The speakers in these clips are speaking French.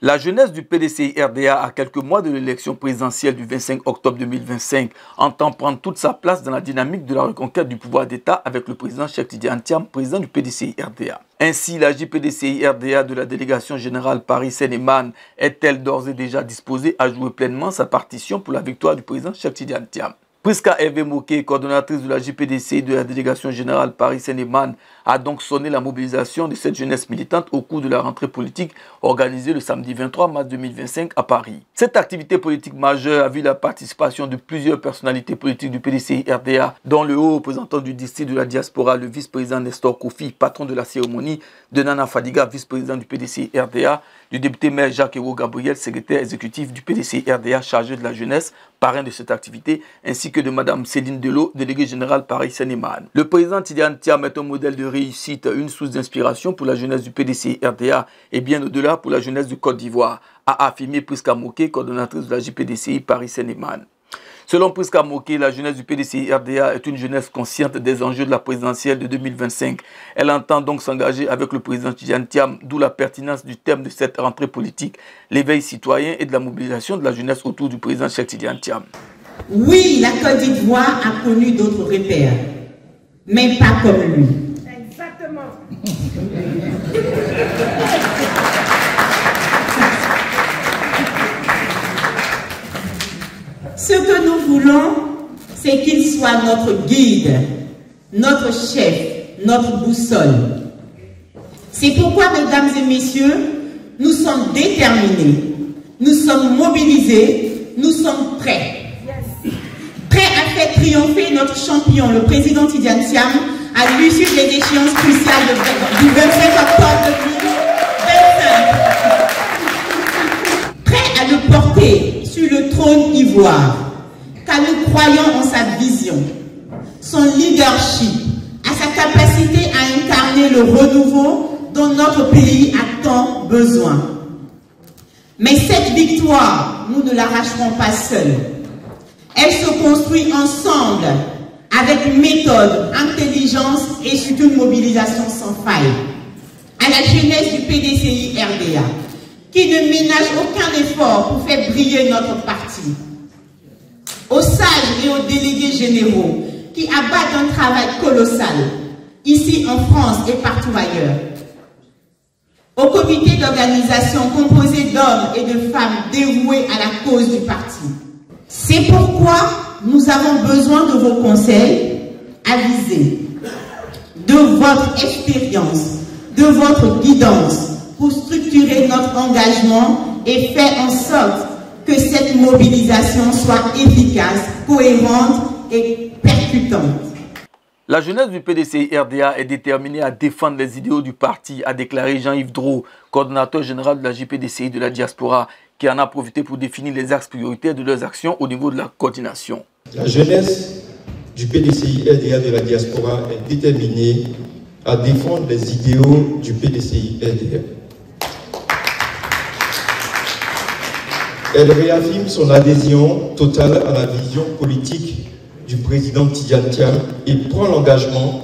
La jeunesse du PDCI-RDA, à quelques mois de l'élection présidentielle du 25 octobre 2025, entend prendre toute sa place dans la dynamique de la reconquête du pouvoir d'État avec le président Cheikh Tidiane Thiam, président du PDCI-RDA. Ainsi, la JPDCI-RDA de la délégation générale Paris-Seine-et-Marne est-elle d'ores et déjà disposée à jouer pleinement sa partition pour la victoire du président Cheikh Tidiane Thiam. Prisca Hervé Moké, coordonnatrice de la JPDCI de la délégation générale Paris-Seine-et-Marne, a donc sonné la mobilisation de cette jeunesse militante au cours de la rentrée politique organisée le samedi 23 mars 2025 à Paris. Cette activité politique majeure a vu la participation de plusieurs personnalités politiques du PDCI-RDA, dont le haut représentant du district de la diaspora, le vice-président Nestor Kofi, patron de la cérémonie, de Nana Fadiga, vice-président du PDCI-RDA, du député maire Jacques Hérault Gabriel, secrétaire exécutif du PDCI-RDA chargé de la jeunesse, parrain de cette activité, ainsi que de Mme Céline Delot, déléguée générale Paris-Seine-et-Marne. Le président Tidiane Thiam est un modèle de réussite, une source d'inspiration pour la jeunesse du PDCI-RDA et bien au-delà pour la jeunesse du Côte d'Ivoire, a affirmé Prisca Moké, coordonnatrice de la JPDCI Paris-Seine-et-Marne. Selon Prisca Moké, la jeunesse du PDCI-RDA est une jeunesse consciente des enjeux de la présidentielle de 2025. Elle entend donc s'engager avec le président Tidiane Thiam, d'où la pertinence du thème de cette rentrée politique, l'éveil citoyen et de la mobilisation de la jeunesse autour du président Cheikh Tidiane Thiam. Oui, la Côte d'Ivoire a connu d'autres repères, mais pas comme lui. Exactement. Ce que nous voulons, c'est qu'il soit notre guide, notre chef, notre boussole. C'est pourquoi, mesdames et messieurs, nous sommes déterminés, nous sommes mobilisés, nous sommes prêts. Prêts à faire triompher notre champion, le président Tidiane Thiam, à l'issue des échéances cruciales du 25 octobre 2025. Prêts à le porter sur le trône ivoire, car nous croyons en sa vision, son leadership, à sa capacité à incarner le renouveau dont notre pays a tant besoin. Mais cette victoire, nous ne l'arracherons pas seuls. Elle se construit ensemble, avec méthode, intelligence et surtout une mobilisation sans faille. À la jeunesse du PDCI-RDA, qui ne ménage aucun effort pour faire briller notre parti. Aux sages et aux délégués généraux, qui abattent un travail colossal, ici en France et partout ailleurs. Au comité d'organisation composé d'hommes et de femmes dévoués à la cause du parti. C'est pourquoi nous avons besoin de vos conseils avisés, de votre expérience, de votre guidance pour structurer notre engagement et faire en sorte que cette mobilisation soit efficace, cohérente et percutante. La jeunesse du PDCI-RDA est déterminée à défendre les idéaux du parti, a déclaré Jean-Yves Drault, coordonnateur général de la JPDCI de la diaspora, qui en a profité pour définir les axes prioritaires de leurs actions au niveau de la coordination. La jeunesse du PDCI-RDA de la diaspora est déterminée à défendre les idéaux du PDCI-RDA. Elle réaffirme son adhésion totale à la vision politique du président Tidiane Thiam et prend l'engagement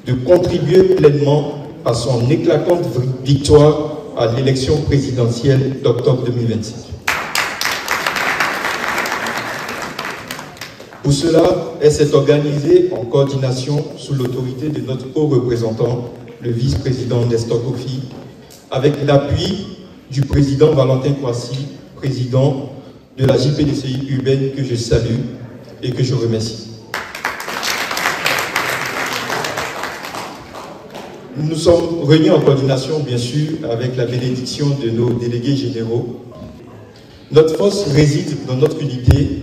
de contribuer pleinement à son éclatante victoire à l'élection présidentielle d'octobre 2025. Pour cela, elle s'est organisée en coordination sous l'autorité de notre haut représentant, le vice-président Nestor Kofi, avec l'appui du président Valentin Kouassi, président de la JPDCI urbaine que je salue et que je remercie. Nous nous sommes réunis en coordination, bien sûr, avec la bénédiction de nos délégués généraux. Notre force réside dans notre unité,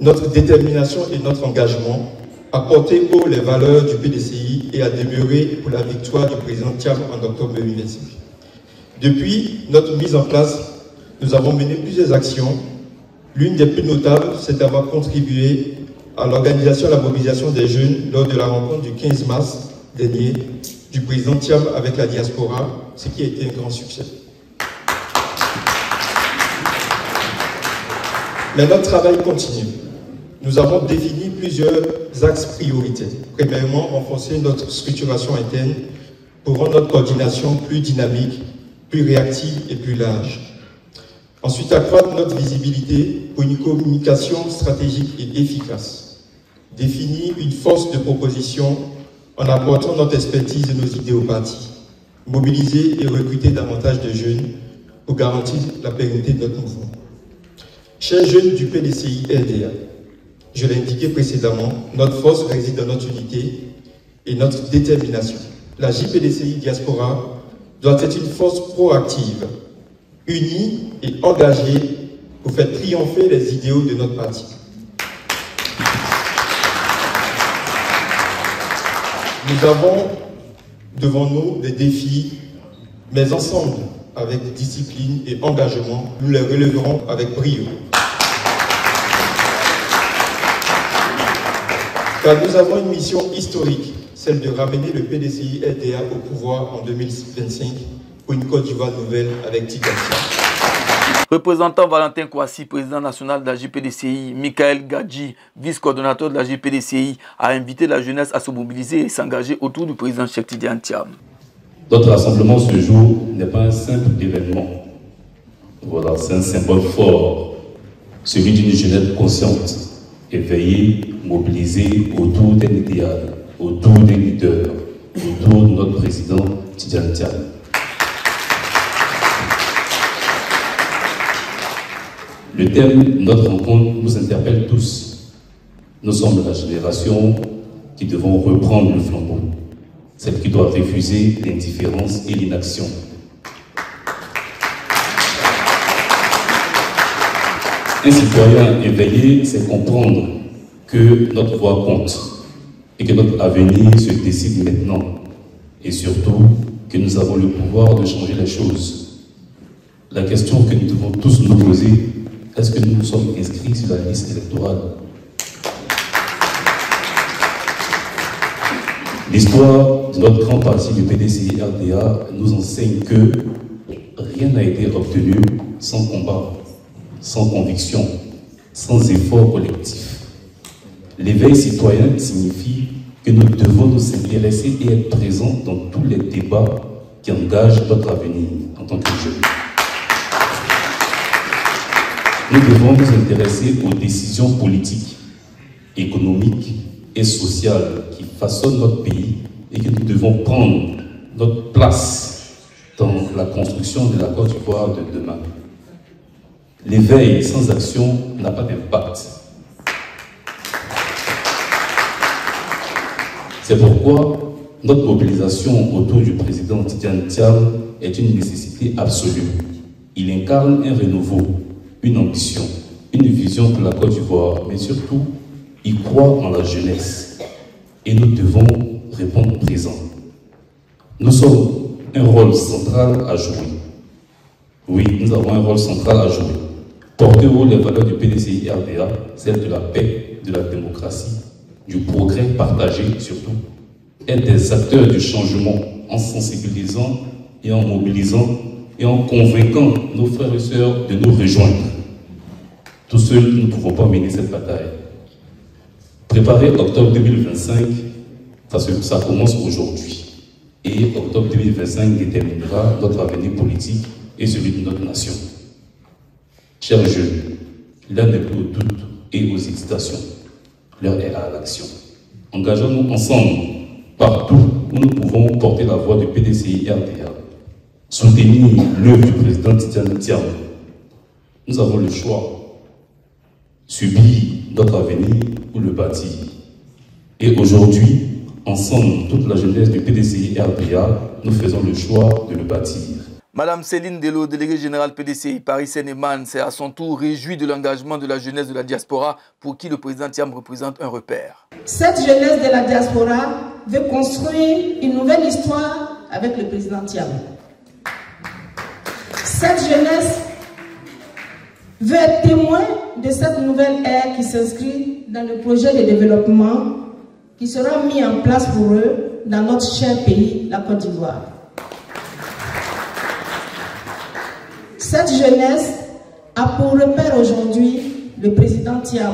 notre détermination et notre engagement à porter haut les valeurs du PDCI et à demeurer pour la victoire du président Thiam en octobre 2025. Depuis notre mise en place, nous avons mené plusieurs actions. L'une des plus notables, c'est d'avoir contribué à l'organisation et à la mobilisation des jeunes lors de la rencontre du 15 mars dernier du président Thiam avec la diaspora, ce qui a été un grand succès. Mais notre travail continue. Nous avons défini plusieurs axes prioritaires. Premièrement, renforcer notre structuration interne pour rendre notre coordination plus dynamique, plus réactive et plus large. Ensuite, accroître notre visibilité pour une communication stratégique et efficace. Définir une force de proposition en apportant notre expertise et nos idées au parti. Mobiliser et recruter davantage de jeunes pour garantir la pérennité de notre mouvement. Chers jeunes du PDCI RDA, je l'ai indiqué précédemment, notre force réside dans notre unité et notre détermination. La JPDCI Diaspora doit être une force proactive, unie et engagée pour faire triompher les idéaux de notre parti. Nous avons devant nous des défis, mais ensemble, avec discipline et engagement, nous les relèverons avec brio. Car nous avons une mission historique, celle de ramener le PDCI RDA au pouvoir en 2025 pour une Côte d'Ivoire nouvelle avec Tidiane Thiam. Représentant Valentin Kouassi, président national de la JPDCI, Michael Gadji, vice-coordonnateur de la JPDCI, a invité la jeunesse à se mobiliser et s'engager autour du président Cheikh Tidiane Thiam. Notre rassemblement ce jour n'est pas un simple événement. Voilà, c'est un symbole fort, celui d'une jeunesse consciente, éveillée, mobilisée autour d'un idéal, autour d'un leader, autour de notre président Tidiane Thiam. Le thème de notre rencontre nous interpelle tous. Nous sommes la génération qui devons reprendre le flambeau, celle qui doit refuser l'indifférence et l'inaction. Un citoyen éveillé, c'est comprendre que notre voix compte et que notre avenir se décide maintenant. Et surtout, que nous avons le pouvoir de changer les choses. La question que nous devons tous nous poser, est-ce que nous sommes inscrits sur la liste électorale? L'histoire de notre grand parti du PDCI RDA nous enseigne que rien n'a été obtenu sans combat, sans conviction, sans effort collectif. L'éveil citoyen signifie que nous devons nous intéresser et être présents dans tous les débats qui engagent notre avenir en tant que jeunes. Nous devons nous intéresser aux décisions politiques, économiques et sociales qui façonnent notre pays et que nous devons prendre notre place dans la construction de la Côte d'Ivoire de demain. L'éveil sans action n'a pas d'impact. C'est pourquoi notre mobilisation autour du président Tidiane Thiam est une nécessité absolue. Il incarne un renouveau, une ambition, une vision pour la Côte d'Ivoire, mais surtout, il croit en la jeunesse. Et nous devons répondre présent. Nous avons un rôle central à jouer. Oui, nous avons un rôle central à jouer. Porter haut les valeurs du PDCI RDA, celles de la paix, de la démocratie, du progrès partagé surtout, être des acteurs du changement en sensibilisant et en mobilisant et en convainquant nos frères et sœurs de nous rejoindre. Tout seuls, nous ne pouvons pas mener cette bataille. Préparer octobre 2025, parce que ça commence aujourd'hui. Et octobre 2025 déterminera notre avenir politique et celui de notre nation. Chers jeunes, l'heure n'est plus au doute et aux hésitations. L'heure est à l'action. Engageons-nous ensemble, partout où nous pouvons porter la voix du PDCI RDA. Soutenir l'œuvre du président Tidiane Thiam. Nous avons le choix. Subir notre avenir ou le bâtir. Et aujourd'hui, ensemble, toute la jeunesse du PDCI RDA, nous faisons le choix de le bâtir. Madame Céline Dello, déléguée générale PDCI Paris-Seine-et-Marne, s'est à son tour réjouie de l'engagement de la jeunesse de la diaspora pour qui le président Thiam représente un repère. Cette jeunesse de la diaspora veut construire une nouvelle histoire avec le président Thiam. Cette jeunesse veut être témoin de cette nouvelle ère qui s'inscrit dans le projet de développement qui sera mis en place pour eux dans notre cher pays, la Côte d'Ivoire. Cette jeunesse a pour repère aujourd'hui le président Thiam,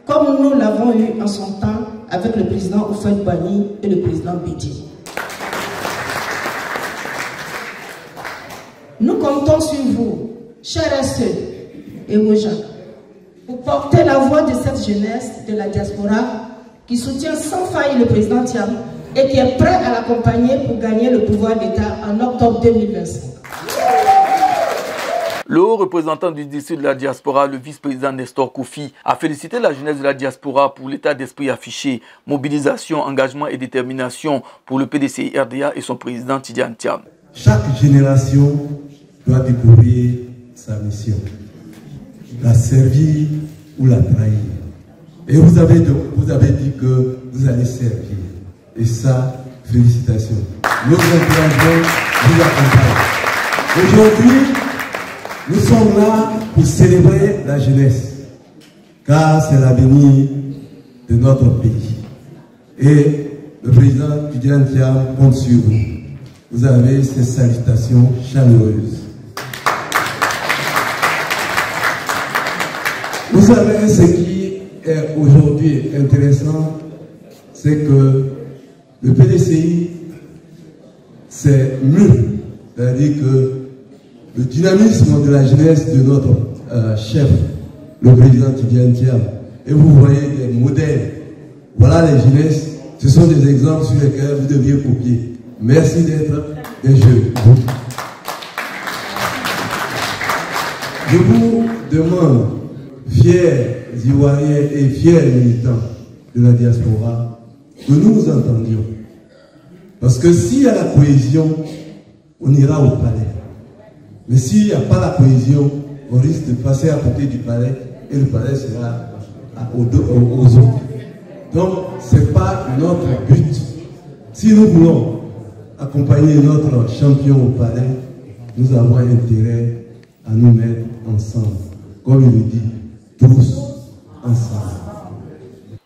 comme nous l'avons eu en son temps avec le président Houphouët-Boigny et le président Bédié. Nous comptons sur vous, chers et sœurs, et Roja. Pour porter la voix de cette jeunesse de la diaspora qui soutient sans faille le président Thiam et qui est prêt à l'accompagner pour gagner le pouvoir d'État en octobre 2025. Le haut représentant du district de la diaspora, le vice-président Nestor Kofi, a félicité la jeunesse de la diaspora pour l'état d'esprit affiché, mobilisation, engagement et détermination pour le PDCI RDA et son président Tidiane Thiam. Chaque génération doit découvrir sa mission, la servir ou la trahir. Et vous avez dit que vous allez servir. Et ça, félicitations. Notre encouragement vous accompagne. Aujourd'hui, nous sommes là pour célébrer la jeunesse, car c'est l'avenir de notre pays. Et le président Tidiane Thiam compte sur vous. Vous avez ces salutations chaleureuses. Vous savez, ce qui est aujourd'hui intéressant, c'est que le PDCI s'est mûr, c'est-à-dire que le dynamisme de la jeunesse de notre chef, le président Tidiane Thiam, et vous voyez des modèles. Voilà les jeunesses, ce sont des exemples sur lesquels vous deviez copier. Merci d'être des jeunes. Je vous demande, fiers Ivoiriens et fiers militants de la diaspora, que nous nous entendions. Parce que s'il y a la cohésion, on ira au palais. Mais s'il n'y a pas la cohésion, on risque de passer à côté du palais et le palais sera aux autres. Donc, ce n'est pas notre but. Si nous voulons accompagner notre champion au palais, nous avons intérêt à nous mettre ensemble. Comme il le dit, tous ensemble.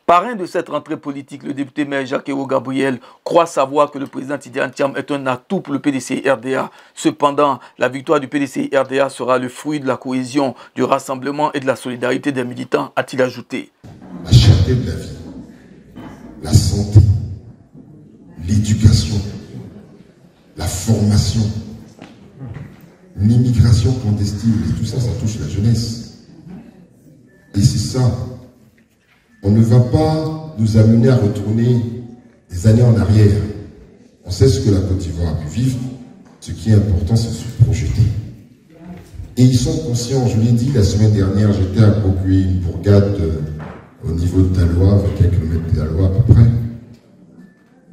Parrain de cette rentrée politique, le député maire Jacques-Héro Gabriel croit savoir que le président Tidiane Thiam est un atout pour le PDCI RDA. Cependant, la victoire du PDCI RDA sera le fruit de la cohésion, du rassemblement et de la solidarité des militants, a-t-il ajouté. La cherté de la vie, la santé, l'éducation, la formation, l'immigration clandestine, et tout ça, ça touche la jeunesse. Et c'est ça. On ne va pas nous amener à retourner des années en arrière. On sait ce que la Côte d'Ivoire a pu vivre. Ce qui est important, c'est de se projeter. Et ils sont conscients. Je l'ai dit la semaine dernière, j'étais à Kokué, une bourgade au niveau de Daloa, 21 km de Daloa à peu près.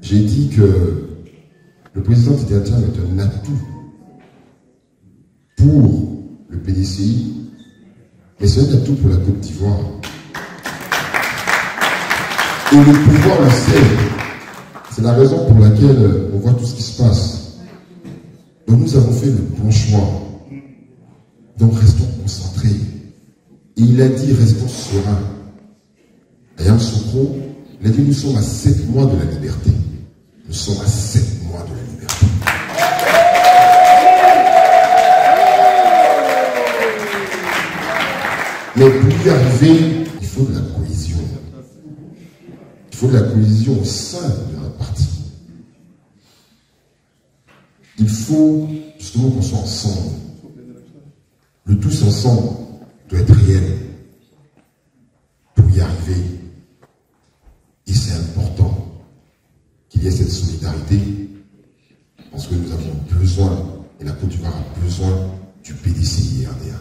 J'ai dit que le président Tidiane Thiam est un atout pour le PDCI, mais c'est un atout pour la Côte d'Ivoire. Et le pouvoir le sait. C'est la raison pour laquelle on voit tout ce qui se passe. Donc nous avons fait le bon choix. Donc restons concentrés. Et il a dit, restons sereins. Ayam Sokro, il a dit, nous sommes à 7 mois de la liberté. Nous sommes à 7 mois de la liberté. Mais pour y arriver, il faut de la cohésion. Il faut de la cohésion au sein de notre parti. Il faut justement qu'on soit ensemble. Le tous ensemble doit être réel pour y arriver. Et c'est important qu'il y ait cette solidarité parce que nous avons besoin, et la Côte d'Ivoire a besoin du PDCI RDA.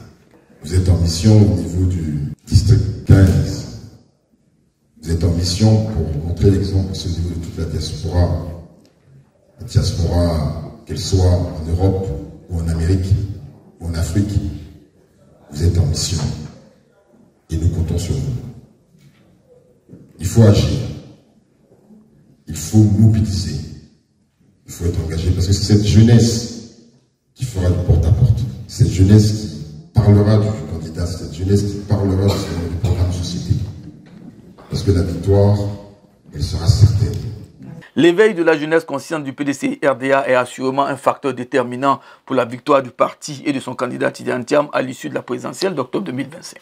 Vous êtes en mission au niveau du district 15. Vous êtes en mission pour montrer l'exemple au niveau de toute la diaspora, qu'elle soit en Europe ou en Amérique ou en Afrique. Vous êtes en mission et nous comptons sur vous. Il faut agir, il faut mobiliser, il faut être engagé parce que c'est cette jeunesse qui fera du porte-à-porte, cette jeunesse qui parlera du candidat, cette jeunesse qui parlera du programme de société. Parce que la victoire, elle sera certaine. L'éveil de la jeunesse consciente du PDCI RDA est assurément un facteur déterminant pour la victoire du parti et de son candidat Tidiane Thiam à l'issue de la présidentielle d'octobre 2025.